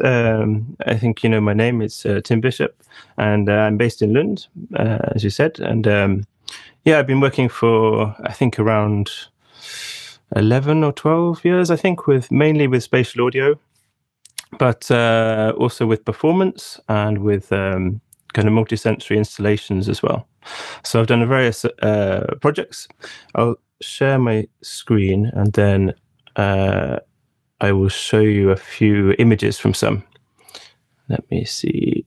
I think you know my name. It's Tim Bishop, and I'm based in Lund, as you said. And yeah, I've been working for I think around 11 or 12 years, I think, mainly with spatial audio, but also with performance and with kind of multisensory installations as well. So I've done various projects. I'll share my screen and then I will show you a few images from some. Let me see.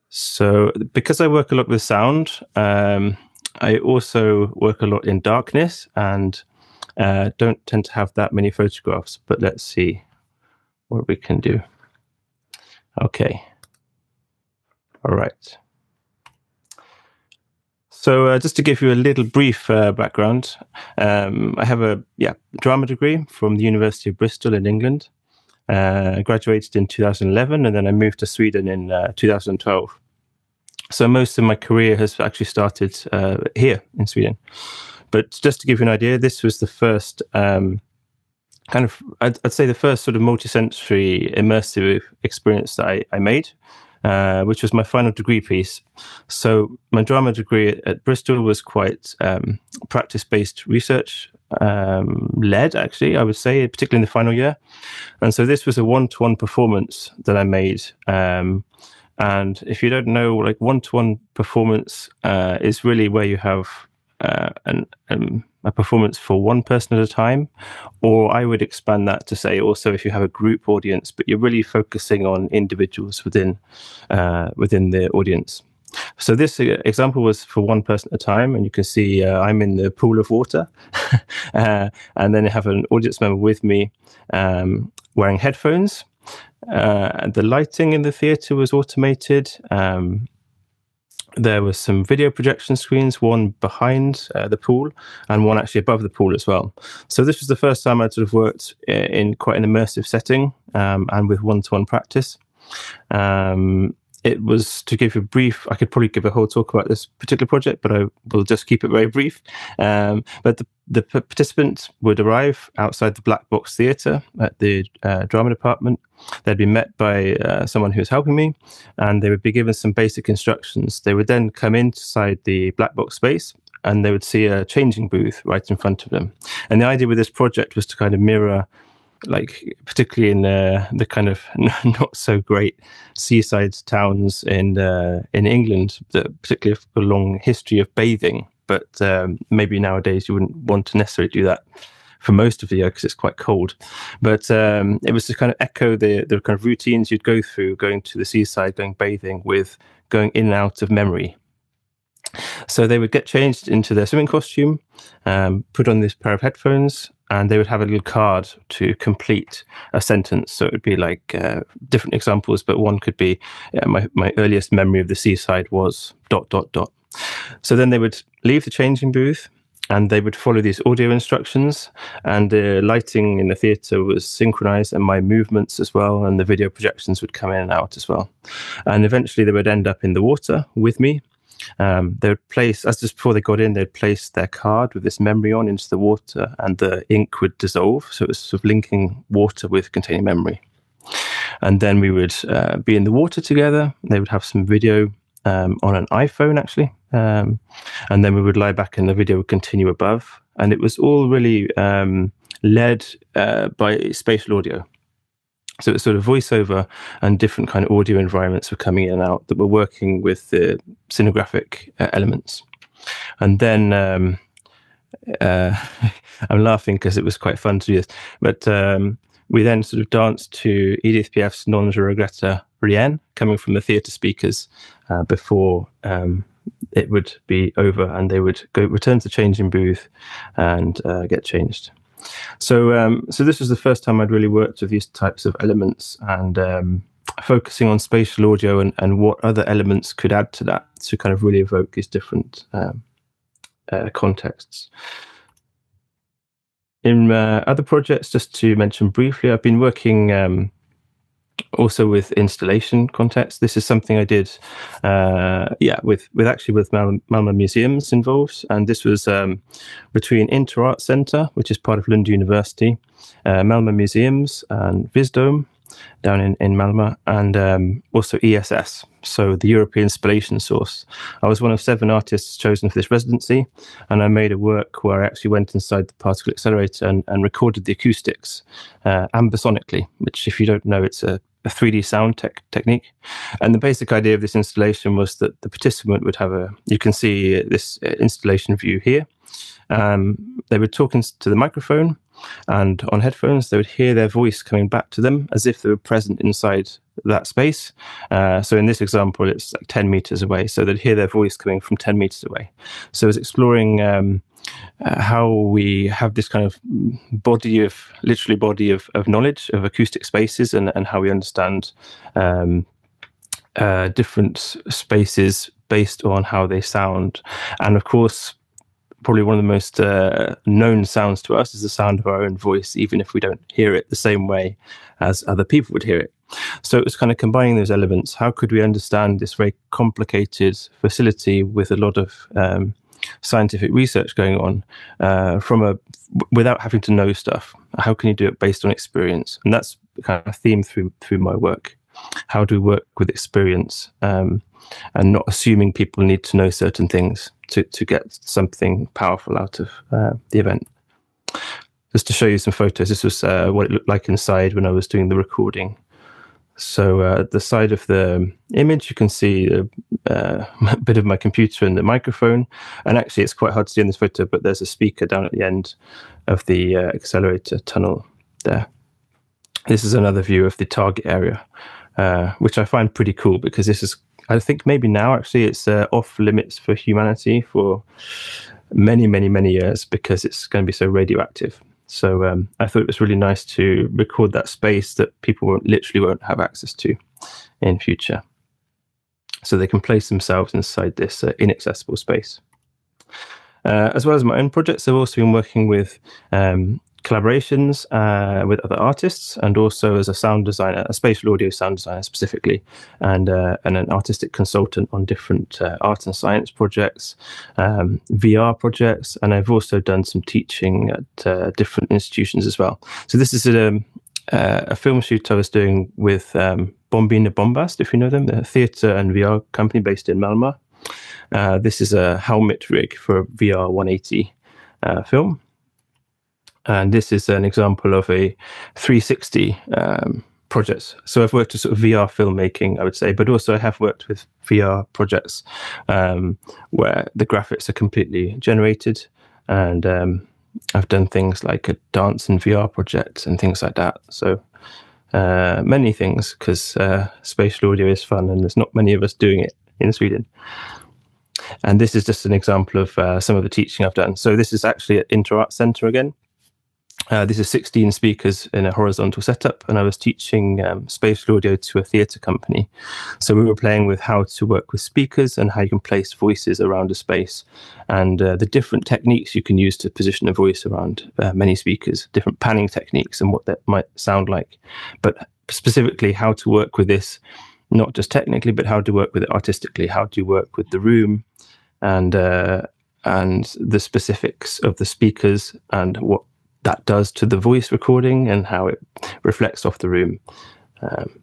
So because I work a lot with sound, I also work a lot in darkness and don't tend to have that many photographs, but let's see what we can do. Okay. All right. So just to give you a little brief background, I have a drama degree from the University of Bristol in England. I graduated in 2011 and then I moved to Sweden in 2012. So most of my career has actually started here in Sweden. But just to give you an idea, this was the first I'd say the first sort of multisensory immersive experience that I made, which was my final degree piece. So my drama degree at Bristol was quite practice-based research led, actually, I would say, particularly in the final year. And so this was a one-to-one performance that I made. And if you don't know, like one-to-one performance is really where you have a performance for one person at a time, or I would expand that to say also if you have a group audience, but you're really focusing on individuals within the audience. So this example was for one person at a time, and you can see I'm in the pool of water, and then I have an audience member with me wearing headphones. The lighting in the theatre was automated. There was some video projection screens, one behind the pool and one actually above the pool as well. So this was the first time I'd sort of worked in quite an immersive setting and with one-to-one practice. It was, to give you a brief, I could probably give a whole talk about this particular project, but I will just keep it very brief. But the participants would arrive outside the Black Box Theatre at the drama department. They'd be met by someone who was helping me, and they would be given some basic instructions. They would then come inside the Black Box space, and they would see a changing booth right in front of them. And the idea with this project was to kind of mirror, like particularly in the kind of not so great seaside towns in England, that particularly have a long history of bathing, but maybe nowadays you wouldn't want to necessarily do that for most of the year because it's quite cold. But it was to kind of echo the kind of routines you'd go through going to the seaside, going bathing, with going in and out of memory. So they would get changed into their swimming costume, put on this pair of headphones, and they would have a little card to complete a sentence. So it would be like different examples, but one could be, my earliest memory of the seaside was ... So then they would leave the changing booth and they would follow these audio instructions, and the lighting in the theatre was synchronized, and my movements as well, and the video projections would come in and out as well. And eventually they would end up in the water with me. They would place, as just before they got in, they'd place their card with this memory on into the water, and the ink would dissolve. So it was sort of linking water with containing memory. And then we would be in the water together. They would have some video on an iPhone, actually. And then we would lie back and the video would continue above. And it was all really led by spatial audio. So it's sort of voiceover and different kind of audio environments were coming in and out that were working with the scenographic elements. And then I'm laughing because it was quite fun to do this. But we then sort of danced to Edith Piaf's Non je regrette rien, coming from the theatre speakers before it would be over, and they would go return to the changing booth and get changed. So this was the first time I'd really worked with these types of elements, and focusing on spatial audio and what other elements could add to that to kind of really evoke these different contexts. In other projects, just to mention briefly, I've been working Also with installation context, this is something I did, with Malmö museums involved, and this was between Arts Center, which is part of Lund University, Malmö Museums and Visdom down in Malmö, and also ESS, so the European Spallation Source. I was one of 7 artists chosen for this residency, and I made a work where I actually went inside the particle accelerator and recorded the acoustics ambisonically, which, if you don't know, it's a 3D sound technique. And the basic idea of this installation was that the participant would have you can see this installation view here. They were talking to the microphone, and on headphones they would hear their voice coming back to them as if they were present inside that space. So in this example, it's like 10 meters away, so they'd hear their voice coming from 10 meters away. So it's exploring how we have this kind of body of knowledge of acoustic spaces, and how we understand different spaces based on how they sound. And of course, probably one of the most known sounds to us is the sound of our own voice, even if we don't hear it the same way as other people would hear it. So it was kind of combining those elements. How could we understand this very complicated facility with a lot of scientific research going on without having to know stuff? How can you do it based on experience? And that's kind of a theme through my work. How do we work with experience, and not assuming people need to know certain things to get something powerful out of the event? Just to show you some photos, this was what it looked like inside when I was doing the recording. So at the side of the image, you can see a bit of my computer and the microphone. And actually, it's quite hard to see in this photo, but there's a speaker down at the end of the accelerator tunnel there. This is another view of the target area, which I find pretty cool, because this is, I think maybe now actually it's off limits for humanity for many, many, many years, because it's going to be so radioactive. So I thought it was really nice to record that space that people literally won't have access to in future. So they can place themselves inside this inaccessible space. As well as my own projects, I've also been working with collaborations with other artists, and also as a sound designer, a spatial audio sound designer specifically, and an artistic consultant on different art and science projects, VR projects, and I've also done some teaching at different institutions as well. So this is a film shoot I was doing with Bombina Bombast, if you know them, the theatre and VR company based in Malmö. This is a helmet rig for a VR 180 film. And this is an example of a 360 project. So I've worked with sort of VR filmmaking, I would say, but also I have worked with VR projects where the graphics are completely generated. And I've done things like a dance in VR project and things like that. So many things, because spatial audio is fun, and there's not many of us doing it in Sweden. And this is just an example of some of the teaching I've done. So this is actually at Arts Center again. This is 16 speakers in a horizontal setup, and I was teaching spatial audio to a theatre company. So we were playing with how to work with speakers and how you can place voices around a space, and the different techniques you can use to position a voice around many speakers, different panning techniques and what that might sound like. But specifically how to work with this, not just technically, but how to work with it artistically. How do you work with the room and the specifics of the speakers and what that does to the voice recording and how it reflects off the room, and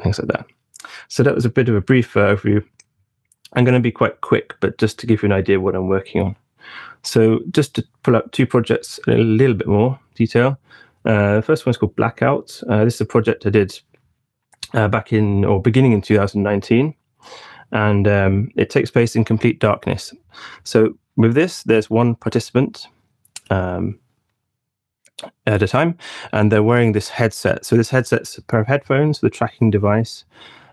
things like that. So that was a bit of a brief overview. I'm going to be quite quick, but just to give you an idea of what I'm working on. So just to pull up 2 projects in a little bit more detail. The first one's called Blackout. This is a project I did beginning in 2019, and it takes place in complete darkness. So with this, there's one participant at a time, and they're wearing this headset. So this headset's a pair of headphones, the tracking device,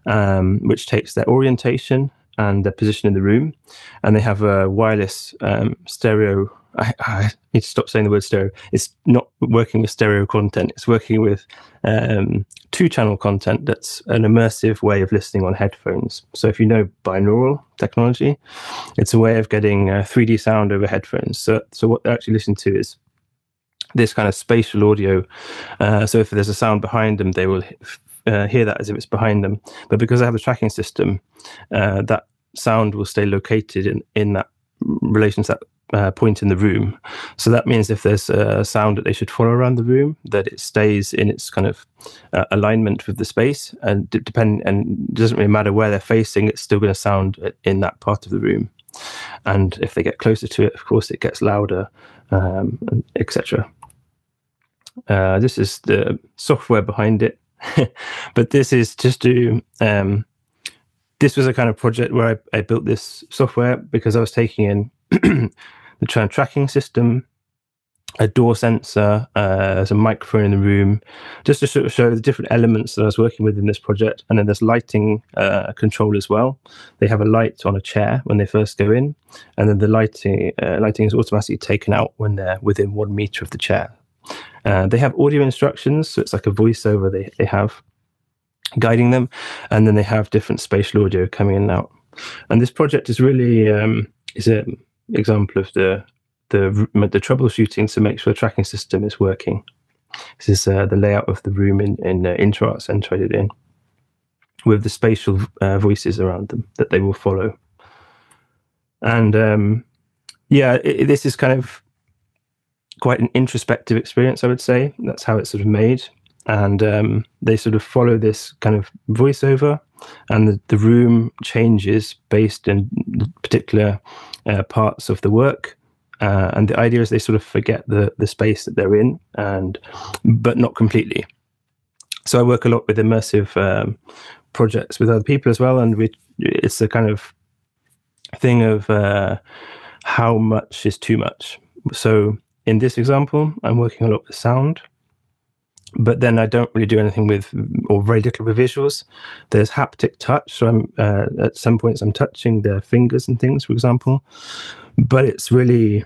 which takes their orientation and their position in the room, and they have a wireless stereo. I need to stop saying the word stereo. It's not working with stereo content. It's working with 2-channel content that's an immersive way of listening on headphones. So if you know binaural technology, it's a way of getting 3D sound over headphones. So what they're actually listening to is this kind of spatial audio. So if there's a sound behind them, they will hear that as if it's behind them. But because I have a tracking system, that sound will stay located in that relation to that point in the room. So that means if there's a sound that they should follow around the room, that it stays in its kind of alignment with the space, and it doesn't really matter where they're facing, it's still going to sound in that part of the room. And if they get closer to it, of course, it gets louder, etc. This is the software behind it. But this is just to this was a kind of project where I built this software because I was taking in the tracking system, a door sensor, there's a microphone in the room, just to sort of show the different elements that I was working with in this project. And then there's lighting control as well. They have a light on a chair when they first go in, and then the lighting is automatically taken out when they're within 1 meter of the chair. They have audio instructions, so it's like a voiceover they have guiding them, and then they have different spatial audio coming in and out. And this project is really is an example of the troubleshooting to make sure the tracking system is working. This is the layout of the room in Arts Center I did in, with the spatial voices around them that they will follow. And this is kind of quite an introspective experience, I would say. That's how it's sort of made. And they sort of follow this kind of voiceover, and the room changes based on particular parts of the work. And the idea is they sort of forget the space that they're in, but not completely. So I work a lot with immersive projects with other people as well, and it's a kind of thing of how much is too much. So in this example, I'm working a lot with sound, but then I don't really do anything with, or very little with visuals. There's haptic touch, so I'm at some points I'm touching their fingers and things, for example. But it's really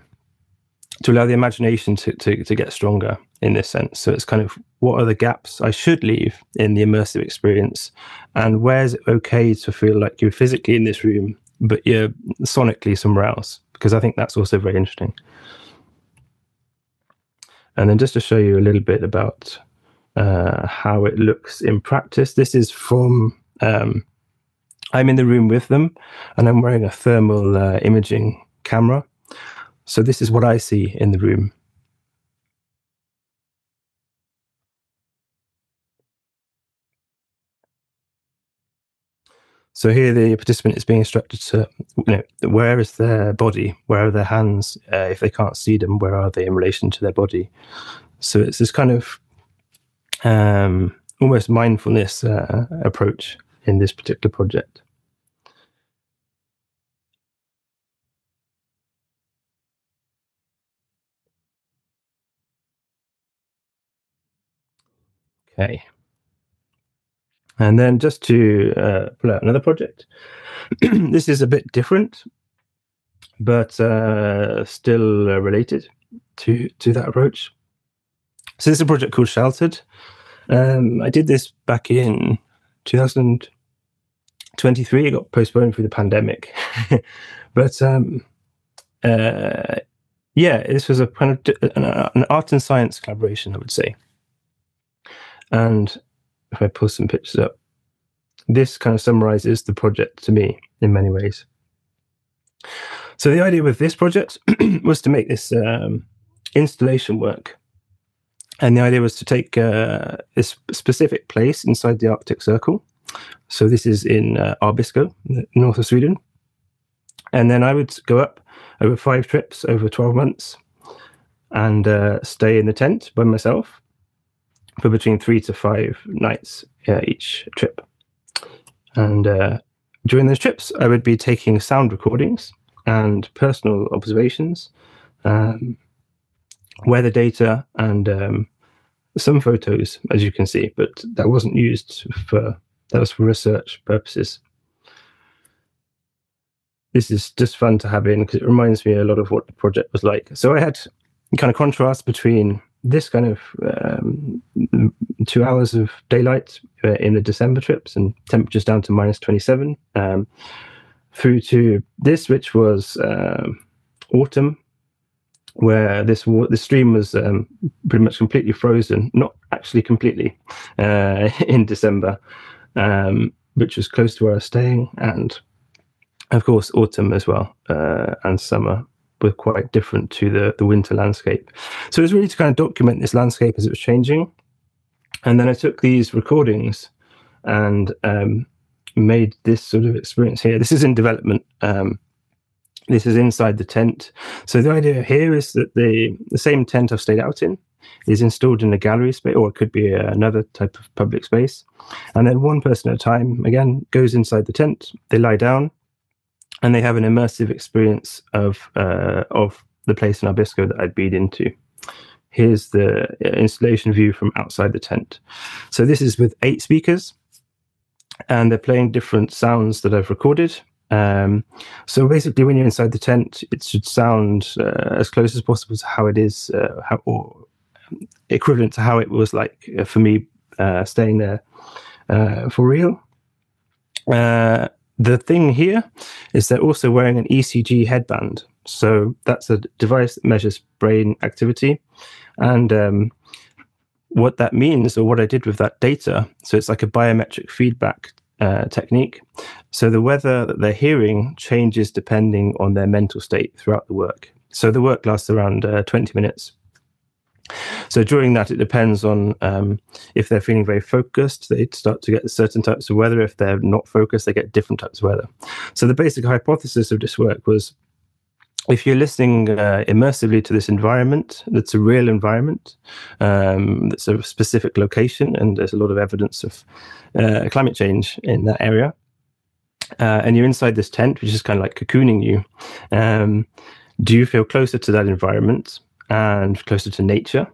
to allow the imagination to get stronger in this sense. So it's kind of, what are the gaps I should leave in the immersive experience, and where is it okay to feel like you're physically in this room, but you're sonically somewhere else? Because I think that's also very interesting. And then just to show you a little bit about how it looks in practice. This is from, I'm in the room with them, and I'm wearing a thermal imaging camera. So this is what I see in the room. So here the participant is being instructed to, where is their body? Where are their hands? If they can't see them, where are they in relation to their body? So it's this kind of almost mindfulness approach in this particular project. Okay. And then just to pull out another project. This is a bit different, but still related to that approach. So this is a project called Sheltered. I did this back in 2023. It got postponed through the pandemic. But this was a kind of an art and science collaboration, I would say. And if I pull some pictures up, this kind of summarizes the project to me in many ways. So the idea with this project was to make this installation work. And the idea was to take this specific place inside the Arctic Circle. So this is in Abisko, north of Sweden. And then I would go up over 5 trips over 12 months and stay in the tent by myself for between 3 to 5 nights each trip. And during those trips, I would be taking sound recordings and personal observations, weather data, and some photos, as you can see, but that wasn't used that was for research purposes. This is just fun to have in because it reminds me a lot of what the project was like. So I had kind of contrast between this kind of 2 hours of daylight in the December trips and temperatures down to -27, through to this, which was autumn where the stream was pretty much completely frozen, not actually completely, in December, which was close to where I was staying, and of course autumn as well, and summer were quite different to the winter landscape. So it was really to kind of document this landscape as it was changing. And then I took these recordings and made this sort of experience here. This is in development. This is inside the tent. So the idea here is that the same tent I've stayed out in is installed in a gallery space, or it could be another type of public space. And then one person at a time, again, goes inside the tent. They lie down, and they have an immersive experience of the place in Abisko that I'd been into. Here's the installation view from outside the tent. So this is with 8 speakers, and they're playing different sounds that I've recorded. So basically, when you're inside the tent, it should sound as close as possible to how it is, or equivalent to how it was like for me staying there for real. The thing here is they're also wearing an ECG headband. So that's a device that measures brain activity. And what that means, or what I did with that data, so it's like a biometric feedback technique. So the weather that they're hearing changes depending on their mental state throughout the work. So the work lasts around 20 minutes. So during that, it depends on if they're feeling very focused, they start to get certain types of weather. If they're not focused, they get different types of weather. So the basic hypothesis of this work was, if you're listening immersively to this environment, that's a real environment, that's a specific location, and there's a lot of evidence of climate change in that area, and you're inside this tent, which is kind of like cocooning you, do you feel closer to that environment and closer to nature?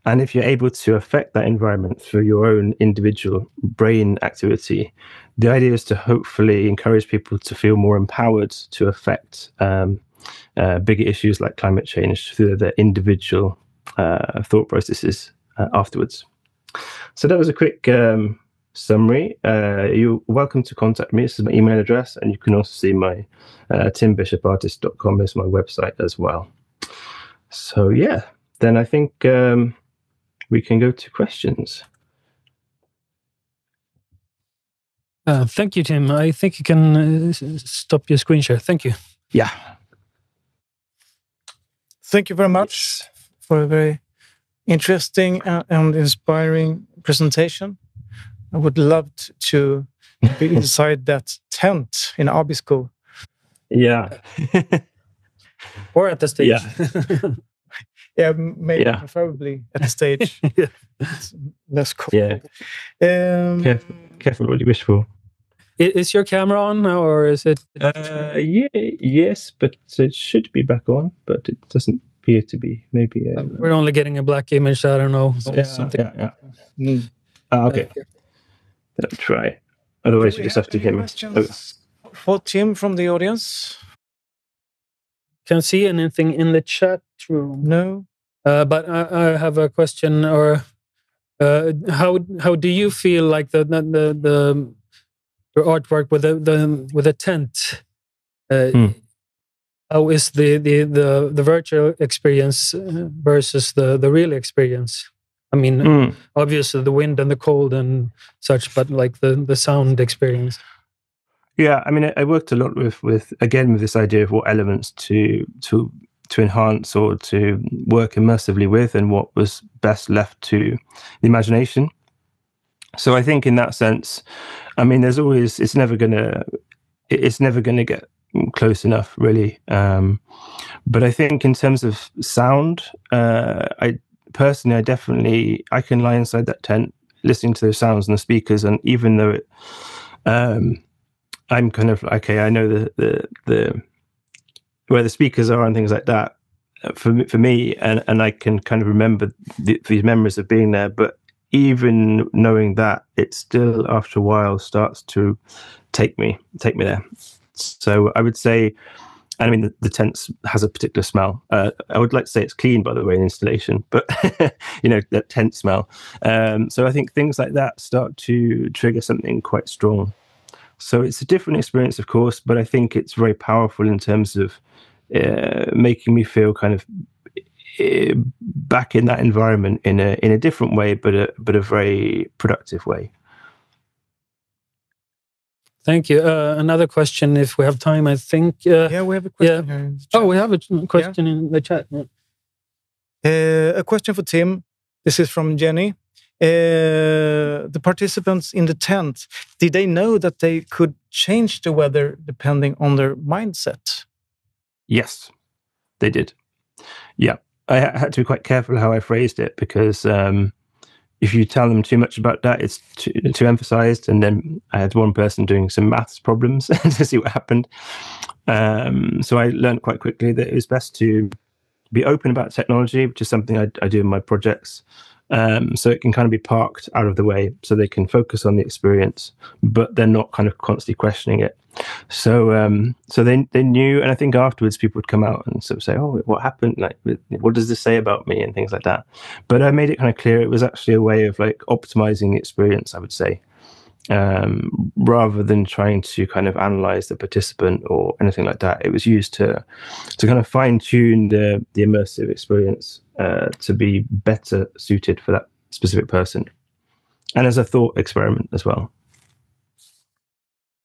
And if you're able to affect that environment through your own individual brain activity, the idea is to hopefully encourage people to feel more empowered to affect bigger issues like climate change through their individual thought processes afterwards. So that was a quick summary. You're welcome to contact me. This is my email address, and you can also see my timbishopartist.com is my website as well. So yeah, then I think we can go to questions. Thank you, Tim. I think you can stop your screen share. Thank you. Yeah. Thank you very much for a very interesting and inspiring presentation. I would love to be inside that tent in Abisko. Yeah. Or at the stage. Yeah. Yeah, maybe preferably at the stage. Yeah. It's less cool. Yeah. Careful what you wish for. Is your camera on now, or is it? Yes, but it should be back on, but it doesn't appear to be. Maybe we're only getting a black image. I don't know. Something. Yeah. Okay. Then I'll try. Otherwise, you just have to hear me. Questions for Tim from the audience? Can see anything in the chat room? No. But I have a question. Or how do you feel like the artwork with the tent? How is the virtual experience versus the real experience? I mean, obviously the wind and the cold and such, but like the sound experience. Yeah, I mean, I worked a lot with this idea of what elements to enhance or to work immersively with, and what was best left to the imagination. So I think in that sense, I mean, there's always it's never gonna get close enough, really. But I think in terms of sound, I personally, I can lie inside that tent listening to those sounds and the speakers, and even though I'm kind of okay, I know the where the speakers are and things like that for me, and I can kind of remember these memories of being there. But even knowing that, it still after a while starts to take me there. So I would say, I mean, the tent has a particular smell. I would like to say it's clean, by the way, in installation, but that tent smell. So I think things like that start to trigger something quite strong. So it's a different experience, of course, but I think it's very powerful in terms of making me feel kind of back in that environment in a different way, but a very productive way. Thank you. Another question, if we have time, I think. Yeah, we have a question here in the chat. Oh, we have a question in the chat. A question for Tim. This is from Jenny. The participants in the tent, did they know that they could change the weather depending on their mindset? Yes, they did. Yeah, I had to be quite careful how I phrased it, because if you tell them too much about that, it's too emphasized. And then I had one person doing some maths problems to see what happened. So I learned quite quickly that it was best to be open about technology, which is something I do in my projects. So it can kind of be parked out of the way, so they can focus on the experience, but they're not kind of constantly questioning it. So they knew, and I think afterwards people would come out and sort of say, "Oh, what happened? Like, what does this say about me?" and things like that. But I made it kind of clear it was actually a way of like optimizing the experience, I would say, rather than trying to kind of analyze the participant or anything like that. It was used to kind of fine tune the immersive experience to be better suited for that specific person, and as a thought experiment as well.